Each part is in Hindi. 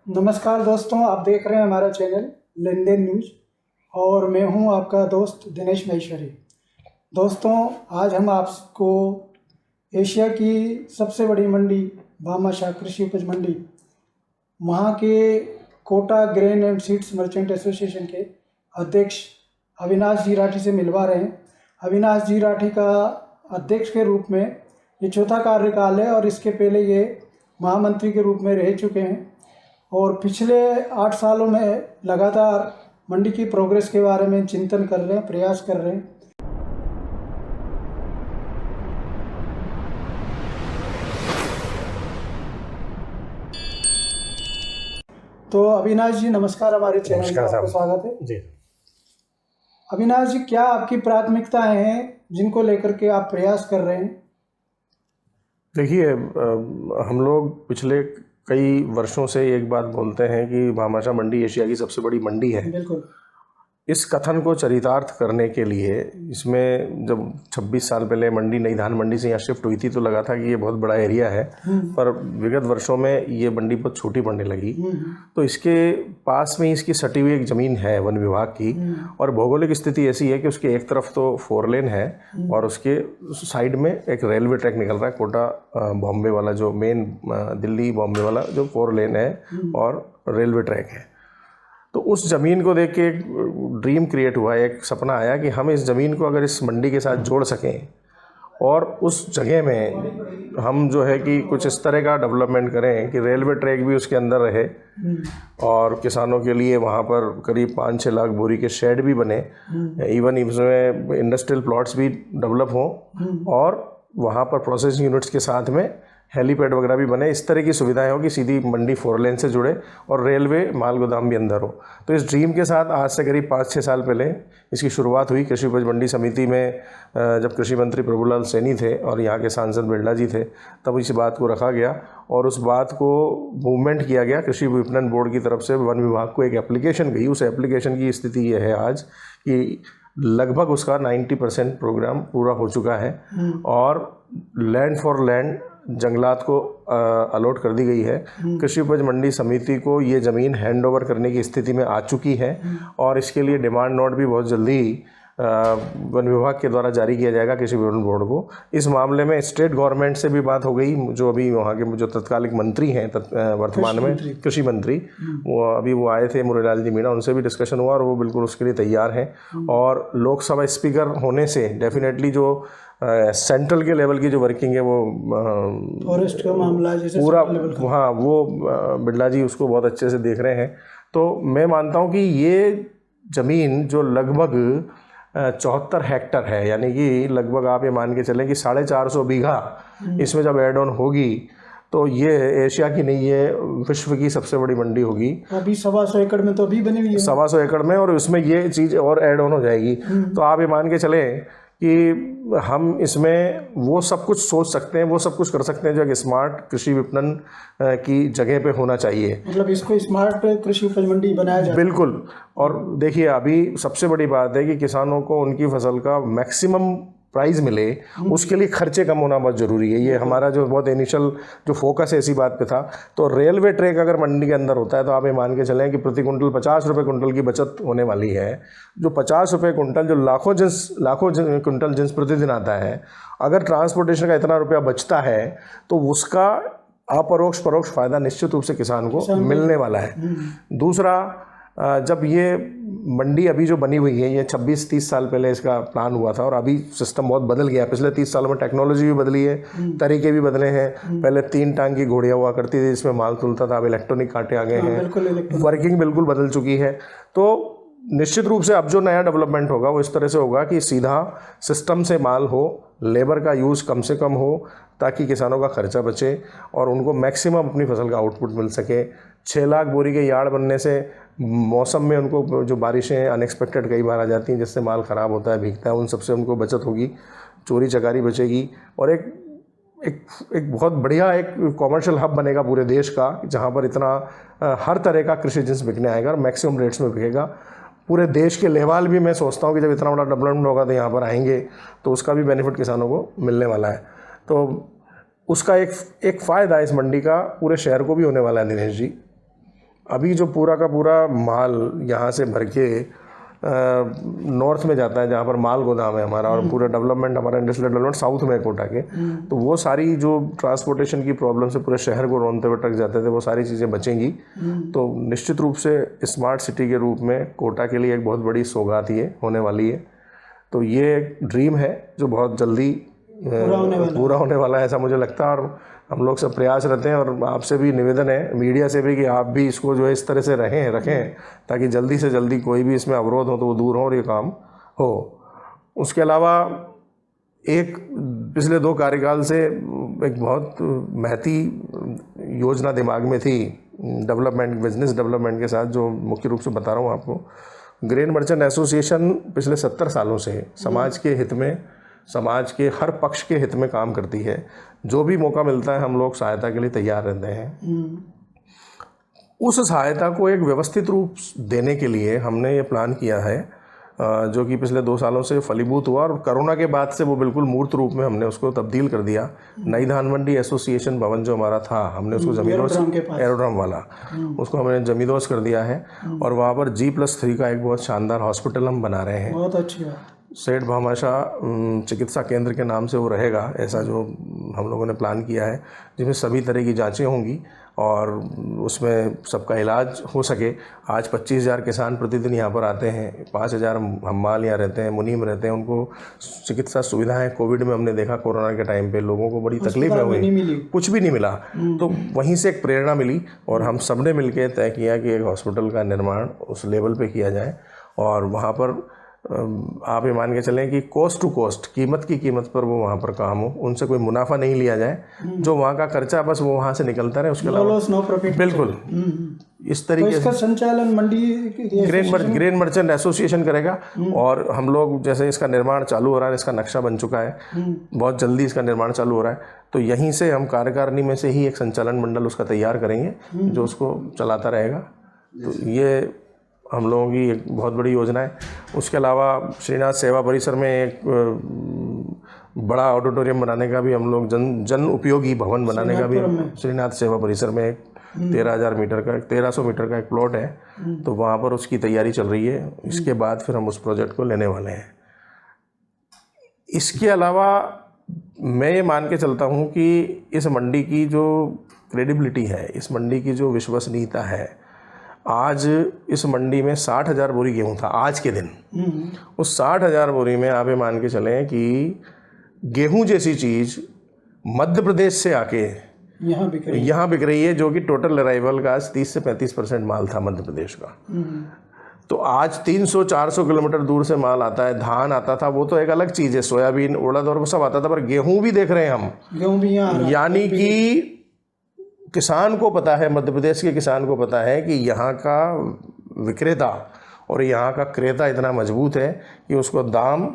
नमस्कार दोस्तों, आप देख रहे हैं हमारा चैनल लेन देन न्यूज और मैं हूं आपका दोस्त दिनेश महेश्वरी। दोस्तों, आज हम आपको एशिया की सबसे बड़ी मंडी भामाशाह कृषि उपज मंडी, वहां के Kota grain and seeds merchant association के अध्यक्ष अविनाश जी राठी से मिलवा रहे हैं। अविनाश जी राठी का अध्यक्ष के रूप में ये चौथा कार्यकाल है और इसके पहले ये महामंत्री के रूप में रह चुके हैं और पिछले 8 सालों में लगातार मंडी की प्रोग्रेस के बारे में चिंतन कर रहे हैं, प्रयास कर रहे हैं। तो अविनाश जी नमस्कार, हमारे चैनल में आपका स्वागत है जी। अविनाश जी, क्या आपकी प्राथमिकताएं हैं जिनको लेकर के आप प्रयास कर रहे हैं? देखिए, हम लोग पिछले कई वर्षों से एक बात बोलते हैं कि भामाशाह मंडी एशिया की सबसे बड़ी मंडी है। बिल्कुल। इस कथन को चरितार्थ करने के लिए इसमें जब 26 साल पहले मंडी नई धान मंडी से यहाँ शिफ्ट हुई थी तो लगा था कि ये बहुत बड़ा एरिया है, पर विगत वर्षों में ये मंडी बहुत छोटी पड़ने लगी। तो इसके पास में इसकी सटी हुई एक ज़मीन है वन विभाग की, और भौगोलिक स्थिति ऐसी है कि उसके एक तरफ तो 4 लेन है और उसके साइड में एक रेलवे ट्रैक निकल रहा है, कोटा बॉम्बे वाला जो मेन दिल्ली बॉम्बे वाला जो 4 लेन है और रेलवे ट्रैक है। तो उस ज़मीन को देख के एक ड्रीम क्रिएट हुआ, एक सपना आया कि हम इस ज़मीन को अगर इस मंडी के साथ जोड़ सकें और उस जगह में हम जो है कि कुछ इस तरह का डेवलपमेंट करें कि रेलवे ट्रैक भी उसके अंदर रहे और किसानों के लिए वहाँ पर करीब 5-6 लाख बोरी के शेड भी बने, इवन इसमें इंडस्ट्रियल प्लॉट्स भी डेवलप हों और वहाँ पर प्रोसेसिंग यूनिट्स के साथ में हेलीपैड वगैरह भी बने। इस तरह की सुविधाएं हो कि सीधी मंडी 4 लेन से जुड़े और रेलवे माल गोदाम भी अंदर हो। तो इस ड्रीम के साथ आज से करीब 5-6 साल पहले इसकी शुरुआत हुई। कृषि उपज मंडी समिति में जब कृषि मंत्री प्रभुलाल सैनी थे और यहाँ के सांसद बिरला जी थे, तब इस बात को रखा गया और उस बात को मूवमेंट किया गया। कृषि विपणन बोर्ड की तरफ से वन विभाग को एक एप्लीकेशन गई। उस एप्लीकेशन की स्थिति ये है आज कि लगभग उसका 90% प्रोग्राम पूरा हो चुका है और लैंड फॉर लैंड जंगलात को अलॉट कर दी गई है। कृषि उपज मंडी समिति को ये ज़मीन हैंडओवर करने की स्थिति में आ चुकी है और इसके लिए डिमांड नोट भी बहुत जल्दी वन विभाग के द्वारा जारी किया जाएगा कृषि विपणन बोर्ड को। इस मामले में स्टेट गवर्नमेंट से भी बात हो गई, जो अभी वहाँ के जो तत्कालिक मंत्री हैं वर्तमान में कृषि मंत्री, वो आए थे मुरलीलाल जी मीणा, उनसे भी डिस्कशन हुआ और वो बिल्कुल उसके लिए तैयार हैं। और लोकसभा स्पीकर होने से डेफिनेटली जो सेंट्रल के लेवल की जो वर्किंग है वो फॉरेस्ट का मामला जैसे पूरा, हाँ, वो बिरला जी उसको बहुत अच्छे से देख रहे हैं। तो मैं मानता हूँ कि ये ज़मीन जो लगभग 74 हेक्टर है, यानी कि लगभग आप ये मान के चलें कि 450 बीघा इसमें जब एड ऑन होगी तो ये एशिया की नहीं, ये विश्व की सबसे बड़ी मंडी होगी। अभी 125 एकड़ में तो अभी बनी हुई है, 125 एकड़ में, और उसमें ये चीज़ और ऐड ऑन हो जाएगी। तो आप ये मान के चलें कि हम इसमें वो सब कुछ सोच सकते हैं, वो सब कुछ कर सकते हैं जो एक स्मार्ट कृषि विपणन की जगह पे होना चाहिए। मतलब इसको स्मार्ट कृषि उपज मंडी बनाया जाए। बिल्कुल। और देखिए, अभी सबसे बड़ी बात है कि किसानों को उनकी फसल का मैक्सिमम प्राइस मिले, उसके लिए खर्चे कम होना बहुत ज़रूरी है। ये हमारा जो बहुत इनिशियल जो फोकस है इसी बात पे था। तो रेलवे ट्रैक अगर मंडी के अंदर होता है तो आप ये मान के चलें कि प्रति कुंटल 50 रुपये कुंटल की बचत होने वाली है। जो 50 रुपये कुंटल, जो लाखों कुंटल जिन्स प्रतिदिन आता है, अगर ट्रांसपोर्टेशन का इतना रुपया बचता है तो उसका अपरोक्ष परोक्ष फ़ायदा निश्चित रूप से किसान को मिलने वाला है। दूसरा, जब ये मंडी अभी जो बनी हुई है, ये 26-30 साल पहले इसका प्लान हुआ था और अभी सिस्टम बहुत बदल गया है। पिछले 30 सालों में टेक्नोलॉजी भी बदली है, तरीके भी बदले हैं। पहले 3 टांग की घोड़ियाँ हुआ करती थी जिसमें माल तुलता था, अब इलेक्ट्रॉनिक कांटे आ गए हैं, वर्किंग बिल्कुल बदल चुकी है। तो निश्चित रूप से अब जो नया डेवलपमेंट होगा वो इस तरह से होगा कि सीधा सिस्टम से माल हो, लेबर का यूज़ कम से कम हो, ताकि किसानों का खर्चा बचे और उनको मैक्सिमम अपनी फसल का आउटपुट मिल सके। 6 लाख बोरी के यार्ड बनने से मौसम में उनको जो बारिशें अनएक्सपेक्टेड कई बार आ जाती हैं जिससे माल ख़राब होता है, भीगता है, उन सबसे उनको बचत होगी, चोरी चकारी बचेगी और एक बहुत बढ़िया एक कॉमर्शियल हब बनेगा पूरे देश का, जहाँ पर इतना हर तरह का कृषि जिन्स बिकने आएगा और मैक्सिमम रेट्स में बिकेगा। पूरे देश के लेवल भी मैं सोचता हूँ कि जब इतना बड़ा डेवलपमेंट होगा तो यहाँ पर आएंगे तो उसका भी बेनिफिट किसानों को मिलने वाला है। तो उसका एक फ़ायदा इस मंडी का पूरे शहर को भी होने वाला है दिनेश जी। अभी जो पूरा का पूरा माल यहाँ से भर के नॉर्थ में जाता है, जहाँ पर माल गोदाम है हमारा, और पूरा डेवलपमेंट हमारा इंडस्ट्रियल डेवलपमेंट साउथ में है कोटा के, तो वो सारी जो ट्रांसपोर्टेशन की प्रॉब्लम से पूरे शहर को रौंदते हुए ट्रक जाते थे, वो सारी चीज़ें बचेंगी। तो निश्चित रूप से स्मार्ट सिटी के रूप में कोटा के लिए एक बहुत बड़ी सौगात ये होने वाली है। तो ये एक ड्रीम है जो बहुत जल्दी पूरा होने वाला है, ऐसा मुझे लगता है। और हम लोग सब प्रयास रहते हैं, और आपसे भी निवेदन है, मीडिया से भी, कि आप भी इसको जो है इस तरह से रखें ताकि जल्दी से जल्दी कोई भी इसमें अवरोध हो तो वो दूर हो और ये काम हो। उसके अलावा एक पिछले 2 कार्यकाल से एक बहुत महती योजना दिमाग में थी डेवलपमेंट, बिजनेस डेवलपमेंट के साथ, जो मुख्य रूप से बता रहा हूँ आपको। ग्रेन मर्चेंट एसोसिएशन पिछले 70 सालों से समाज के हित में, समाज के हर पक्ष के हित में काम करती है। जो भी मौका मिलता है हम लोग सहायता के लिए तैयार रहते हैं। उस सहायता को एक व्यवस्थित रूप देने के लिए हमने ये प्लान किया है, जो कि पिछले 2 सालों से फलीभूत हुआ, और कोरोना के बाद से वो बिल्कुल मूर्त रूप में हमने उसको तब्दील कर दिया। नई धान मंडी एसोसिएशन भवन जो हमारा था, हमने उसको जमींदोज, एरोड्राम वाला, उसको हमने जमींदोज कर दिया है। और वहाँ पर G+3 का एक बहुत शानदार हॉस्पिटल हम बना रहे हैं। बहुत अच्छी बात। सेठ भामाशाह चिकित्सा केंद्र के नाम से वो रहेगा, ऐसा जो हम लोगों ने प्लान किया है, जिसमें सभी तरह की जांचें होंगी और उसमें सबका इलाज हो सके। आज 25,000 किसान प्रतिदिन यहाँ पर आते हैं, 5,000 हम्माल यहाँ रहते हैं, मुनीम रहते हैं, उनको चिकित्सा सुविधाएं कोविड में हमने देखा, कोरोना के टाइम पे लोगों को बड़ी तकलीफें हुई, कुछ भी नहीं मिला। तो वहीं से एक प्रेरणा मिली और हम सब ने मिल के तय किया कि एक हॉस्पिटल का निर्माण उस लेवल पर किया जाए। और वहाँ पर आप ये मान के चलें कि कॉस्ट टू कॉस्ट, कीमत की कीमत पर वो वहाँ पर काम हो, उनसे कोई मुनाफा नहीं लिया जाए, जो वहाँ का खर्चा बस वो वहाँ से निकलता रहे, उसके अलावा नो प्रॉफिट। बिल्कुल इस तरीके इसका संचालन मंडी ग्रेन मर्चेंट एसोसिएशन करेगा। और हम लोग जैसे इसका निर्माण चालू हो रहा है, इसका नक्शा बन चुका है, बहुत जल्दी इसका निर्माण चालू हो रहा है, तो यहीं से हम कार्यकारिणी में से ही एक संचालन मंडल उसका तैयार करेंगे जो उसको चलाता रहेगा। तो ये हम लोगों की एक बहुत बड़ी योजना है। उसके अलावा श्रीनाथ सेवा परिसर में एक बड़ा ऑडिटोरियम बनाने का भी हम लोग, जन उपयोगी भवन बनाने का भी, श्रीनाथ सेवा परिसर में एक 13,000 मीटर का, 1,300 मीटर का एक प्लॉट है, तो वहाँ पर उसकी तैयारी चल रही है। इसके बाद फिर हम उस प्रोजेक्ट को लेने वाले हैं। इसके अलावा मैं ये मान के चलता हूँ कि इस मंडी की जो क्रेडिबिलिटी है, इस मंडी की जो विश्वसनीयता है, आज इस मंडी में 60,000 बोरी गेहूँ था आज के दिन। उस 60,000 बोरी में आप ये मान के चलें कि गेहूँ जैसी चीज़ मध्य प्रदेश से आके यहाँ बिक रही है, जो कि टोटल अराइवल का आज 30 से 35% माल था मध्य प्रदेश का। तो आज 300-400 किलोमीटर दूर से माल आता है। धान आता था, वो तो एक अलग चीज़ है, सोयाबीन, उड़द और वो सब आता था, पर गेहूँ भी देख रहे हैं हम, गेहूँ भी यहाँ, यानी कि किसान को पता है, मध्य प्रदेश के किसान को पता है कि यहाँ का विक्रेता और यहाँ का क्रेता इतना मजबूत है कि उसको दाम,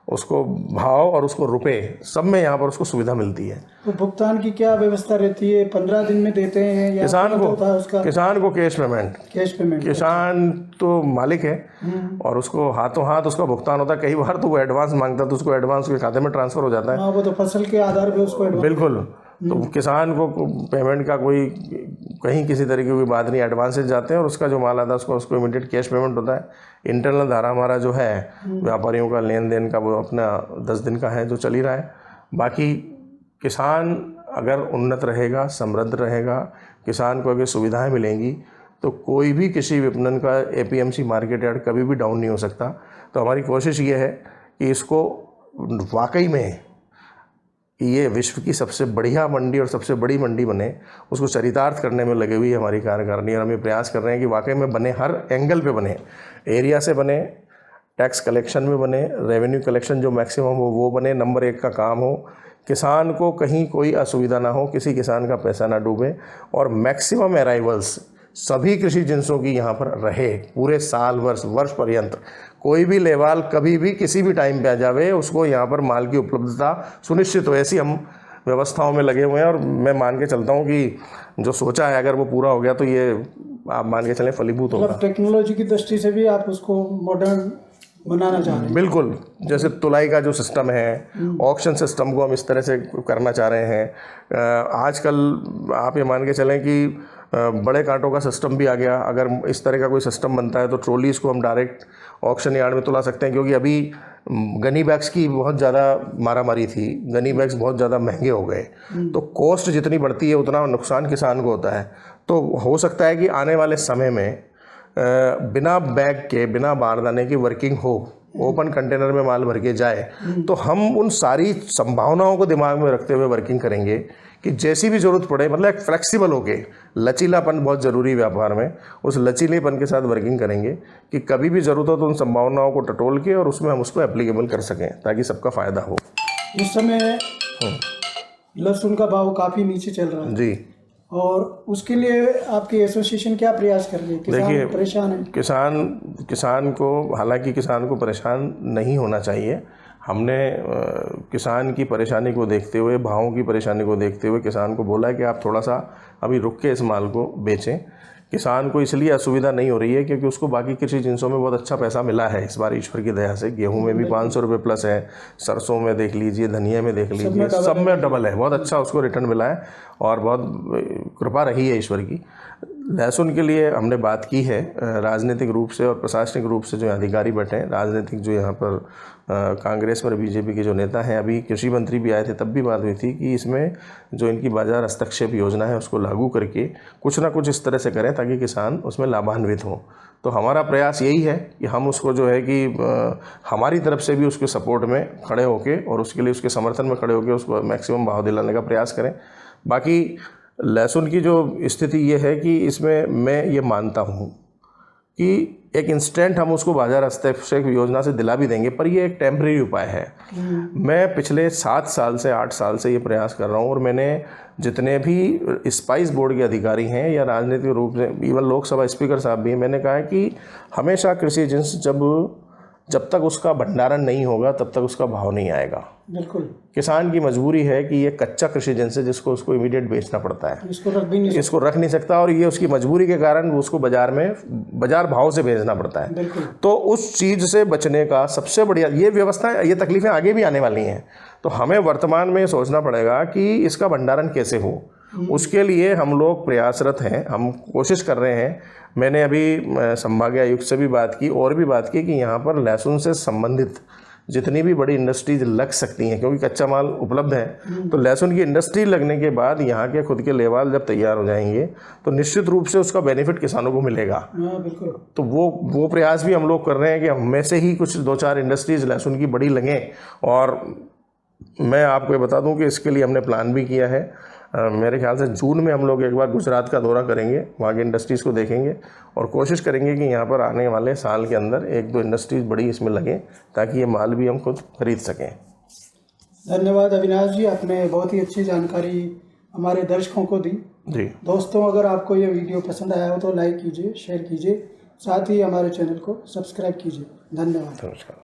उसको भाव और उसको रुपए सब में यहाँ पर उसको सुविधा मिलती है। तो भुगतान की क्या व्यवस्था रहती है? 15 दिन में देते हैं या किसान को कैश पेमेंट? किसान तो मालिक है और उसको हाथों हाथ उसका भुगतान होता है। कई बार तो वो एडवांस मांगता है तो उसको एडवांस उसके खाते में ट्रांसफर हो जाता है। वो तो फसल के आधार पर उसको बिल्कुल। तो किसान को पेमेंट का कोई कहीं किसी तरीके की बात नहीं, एडवांसेज जाते हैं और उसका जो माल आता है उसको इमीडिएट कैश पेमेंट होता है। इंटरनल धारा हमारा जो है व्यापारियों का लेन देन का, वो अपना 10 दिन का है जो चल ही रहा है। बाकी किसान अगर उन्नत रहेगा, समृद्ध रहेगा, किसान को अगर सुविधाएं मिलेंगी तो कोई भी किसी विपणन का APMC मार्केट यार्ड कभी भी डाउन नहीं हो सकता। तो हमारी कोशिश ये है कि इसको वाकई में ये विश्व की सबसे बढ़िया मंडी और सबसे बड़ी मंडी बने, उसको चरितार्थ करने में लगी हुई है हमारी कार्यकारिणी। और हम ये प्रयास कर रहे हैं कि वाकई में बने, हर एंगल पे बने, एरिया से बने, टैक्स कलेक्शन में बने, रेवेन्यू कलेक्शन जो मैक्सिमम हो वो बने, नंबर 1 का काम हो, किसान को कहीं कोई असुविधा ना हो, किसी किसान का पैसा ना डूबे और मैक्सिमम अराइवल्स सभी कृषि जिनसों की यहाँ पर रहे पूरे साल, वर्ष पर्यंत। कोई भी लेवाल कभी भी किसी भी टाइम पे आ जावे, उसको यहाँ पर माल की उपलब्धता सुनिश्चित हो, ऐसी हम व्यवस्थाओं में लगे हुए हैं। और मैं मान के चलता हूँ कि जो सोचा है अगर वो पूरा हो गया तो ये आप मान के चलें फलीभूत होगा। टेक्नोलॉजी की दृष्टि से भी आप उसको मॉडर्न बनाना चाह रहे हैं? बिल्कुल, जैसे तुलाई का जो सिस्टम है, ऑक्शन सिस्टम को हम इस तरह से करना चाह रहे हैं। आजकल आप ये मान के चलें कि बड़े कांटों का सिस्टम भी आ गया। अगर इस तरह का कोई सिस्टम बनता है तो ट्रॉलीज़ को हम डायरेक्ट ऑक्शन यार्ड में तुला सकते हैं, क्योंकि अभी गनी बैग्स की बहुत ज़्यादा मारामारी थी, गनी बैग्स बहुत ज़्यादा महंगे हो गए, तो कॉस्ट जितनी बढ़ती है उतना नुकसान किसान को होता है। तो हो सकता है कि आने वाले समय में बिना बैग के, बिना बारदाने की वर्किंग हो, ओपन कंटेनर में माल भर के जाए, तो हम उन सारी संभावनाओं को दिमाग में रखते हुए वर्किंग करेंगे कि जैसी भी ज़रूरत पड़े, मतलब एक फ्लेक्सिबल होके, लचीलापन बहुत ज़रूरी है व्यापार में, उस लचीलेपन के साथ वर्किंग करेंगे कि कभी भी ज़रूरत हो तो उन संभावनाओं को टटोल के और उसमें हम उसको एप्लीकेबल कर सकें ताकि सबका फ़ायदा हो। इस समय लहसुन का भाव काफ़ी नीचे चल रहा है जी, और उसके लिए आपकी एसोसिएशन क्या प्रयास कर रही है? किसान परेशान है। किसान को, हालांकि किसान को परेशान नहीं होना चाहिए। हमने किसान की परेशानी को देखते हुए, भावों की परेशानी को देखते हुए किसान को बोला है कि आप थोड़ा सा अभी रुक के इस माल को बेचें। किसान को इसलिए असुविधा नहीं हो रही है क्योंकि उसको बाकी कृषि जिनसों में बहुत अच्छा पैसा मिला है इस बार ईश्वर की दया से। गेहूं में भी 500 रुपये प्लस है, सरसों में देख लीजिए, धनिया में देख लीजिए, सब में डबल है। बहुत अच्छा उसको रिटर्न मिला है और बहुत कृपा रही है ईश्वर की। लहसुन के लिए हमने बात की है राजनीतिक रूप से और प्रशासनिक रूप से। जो अधिकारी बैठे हैं राजनीतिक, जो यहाँ पर कांग्रेस और बीजेपी के जो नेता हैं, अभी कृषि मंत्री भी आए थे, तब भी बात हुई थी कि इसमें जो इनकी बाजार हस्तक्षेप योजना है उसको लागू करके कुछ ना कुछ इस तरह से करें ताकि किसान उसमें लाभान्वित हों। तो हमारा प्रयास यही है कि हम उसको जो है कि हमारी तरफ से भी उसके सपोर्ट में खड़े होके और उसके लिए उसके समर्थन में खड़े होकर उसको मैक्सिमम भाव दिलाने का प्रयास करें। बाकी लहसुन की जो स्थिति ये है कि इसमें मैं ये मानता हूँ कि एक इंस्टेंट हम उसको बाजार हस्तक्षेप योजना से दिला भी देंगे, पर ये एक टेम्परेरी उपाय है। मैं पिछले 7 साल से 8 साल से ये प्रयास कर रहा हूँ और मैंने जितने भी स्पाइस बोर्ड के अधिकारी हैं या राजनीतिक रूप से, इवन लोकसभा स्पीकर साहब भी हैं, मैंने कहा है कि हमेशा कृषि एजेंसी जब तक उसका भंडारण नहीं होगा तब तक उसका भाव नहीं आएगा। बिल्कुल, किसान की मजबूरी है कि ये कच्चा कृषि जिनस है जिसको उसको इमीडिएट बेचना पड़ता है, इसको रख नहीं सकता और ये उसकी मजबूरी के कारण उसको बाजार भाव से बेचना पड़ता है। तो उस चीज़ से बचने का सबसे बढ़िया ये व्यवस्था, ये तकलीफें आगे भी आने वाली हैं, तो हमें वर्तमान में सोचना पड़ेगा कि इसका भंडारण कैसे हो। उसके लिए हम लोग प्रयासरत हैं, हम कोशिश कर रहे हैं। मैंने अभी संभागीय आयुक्त से भी बात की और भी बात की कि यहाँ पर लहसुन से संबंधित जितनी भी बड़ी इंडस्ट्रीज लग सकती हैं, क्योंकि कच्चा माल उपलब्ध है, तो लहसुन की इंडस्ट्री लगने के बाद यहाँ के खुद के लेवाल जब तैयार हो जाएंगे तो निश्चित रूप से उसका बेनिफिट किसानों को मिलेगा। तो वो प्रयास भी हम लोग कर रहे हैं कि हम में से ही कुछ 2-4 इंडस्ट्रीज लहसुन की बड़ी लगें। और मैं आपको ये बता दूं कि इसके लिए हमने प्लान भी किया है। मेरे ख्याल से जून में हम लोग एक बार गुजरात का दौरा करेंगे, वहाँ की इंडस्ट्रीज़ को देखेंगे और कोशिश करेंगे कि यहाँ पर आने वाले साल के अंदर 1-2 इंडस्ट्रीज़ बड़ी इसमें लगें ताकि ये माल भी हम खुद खरीद सकें। धन्यवाद अविनाश जी, आपने बहुत ही अच्छी जानकारी हमारे दर्शकों को दी। जी दोस्तों, अगर आपको ये वीडियो पसंद आया हो तो लाइक कीजिए, शेयर कीजिए, साथ ही हमारे चैनल को सब्सक्राइब कीजिए। धन्यवाद। नमस्कार।